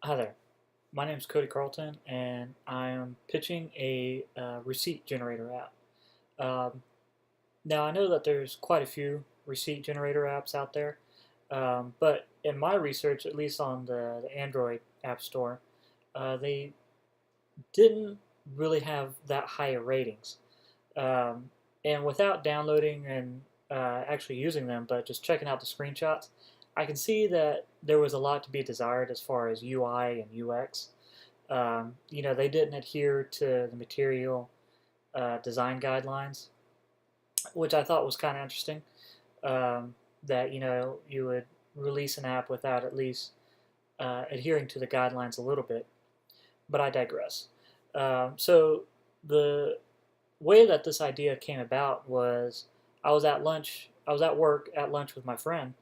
Hi there. My name is Cody Carlton, and I am pitching a receipt generator app. Um, Now, I know that there's quite a few receipt generator apps out there, but in my research, at least on the Android App Store, they didn't really have that high of ratings. Um, and without downloading and actually using them, but just checking out the screenshots, I can see that there was a lot to be desired as far as UI and UX. They didn't adhere to the material design guidelines, which I thought was kind of interesting. That you would release an app without at least adhering to the guidelines a little bit. But I digress. So the way that this idea came about was I was at lunch. I was at work at lunch with my friend,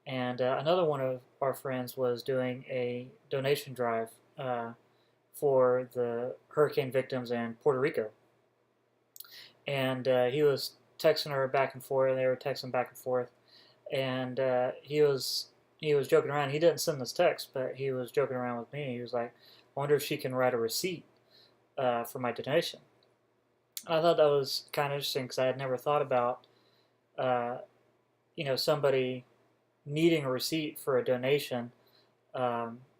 and another one of our friends was doing a donation drive for the hurricane victims in Puerto Rico. And he was texting her back and forth. They were texting back and forth, and he was joking around. He didn't send this text, but he was joking around with me. He was like, "I wonder if she can write a receipt for my donation." I thought that was kind of interesting because I had never thought about uh, somebody needing a receipt for a donation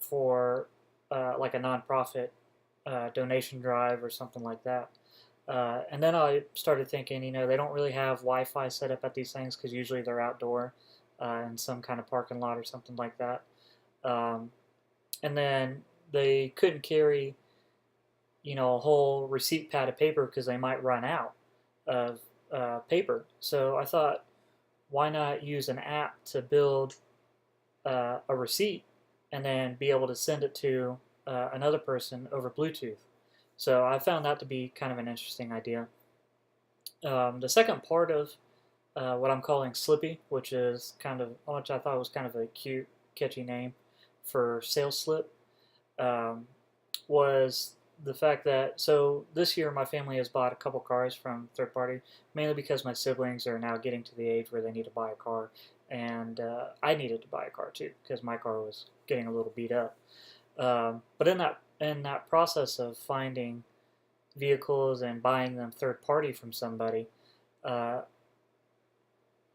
for like a nonprofit donation drive or something like that. And then I started thinking, they don't really have Wi-Fi set up at these things because usually they're outdoor in some kind of parking lot or something like that. Um, and then they couldn't carry, a whole receipt pad of paper because they might run out of paper. So I thought, why not use an app to build a receipt and then be able to send it to another person over Bluetooth? So I found that to be kind of an interesting idea. The second part of what I'm calling Slippy, which I thought was kind of a cute, catchy name for sales slip, um, was the fact that this year my family has bought a couple cars from third party, mainly because my siblings are now getting to the age where they need to buy a car, and I needed to buy a car too because my car was getting a little beat up. But in that process of finding vehicles and buying them third party from somebody, uh,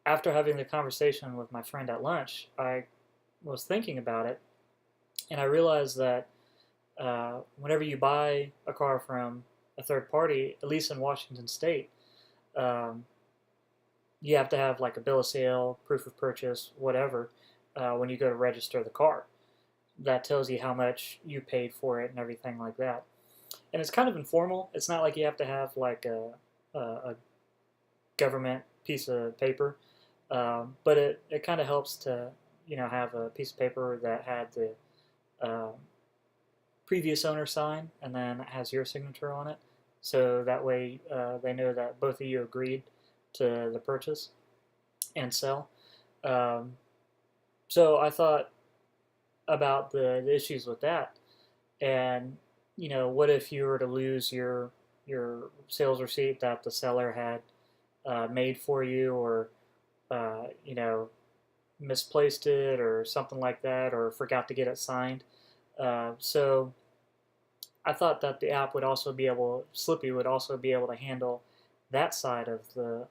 after having the conversation with my friend at lunch, I was thinking about it, and I realized that whenever you buy a car from a third party, at least in Washington State, um, you have to have like a bill of sale, proof of purchase, whatever, when you go to register the car. That tells you how much you paid for it and everything like that. And it's kind of informal. It's not like you have to have like a government piece of paper, but it kind of helps to have a piece of paper that had the um, previous owner sign and then it has your signature on it. So that way they know that both of you agreed to the purchase and sell. Um, so I thought about the issues with that, and what if you were to lose your sales receipt that the seller had made for you, or you know misplaced it, or something like that, or forgot to get it signed. So I thought that the app would also be able, Slippy would also be able to handle that side of the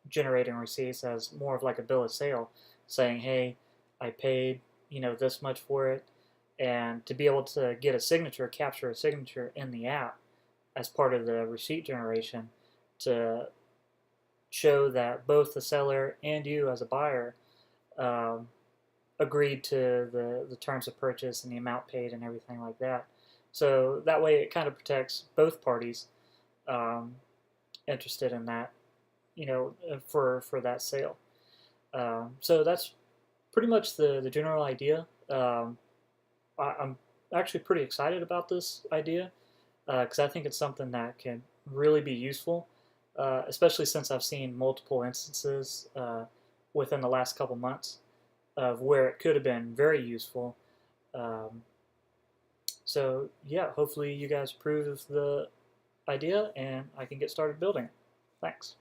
generating receipts as more of like a bill of sale, saying, "Hey, I paid this much for it," and to be able to get a signature, capture a signature in the app as part of the receipt generation to show that both the seller and you as a buyer um, agreed to the terms of purchase and the amount paid and everything like that. So that way it kind of protects both parties um, interested in that, for that sale. So that's pretty much the general idea. I'm actually pretty excited about this idea because I think it's something that can really be useful, especially since I've seen multiple instances within the last couple months of where it could have been very useful. Um, so yeah, hopefully you guys approve of the idea and I can get started building it. Thanks.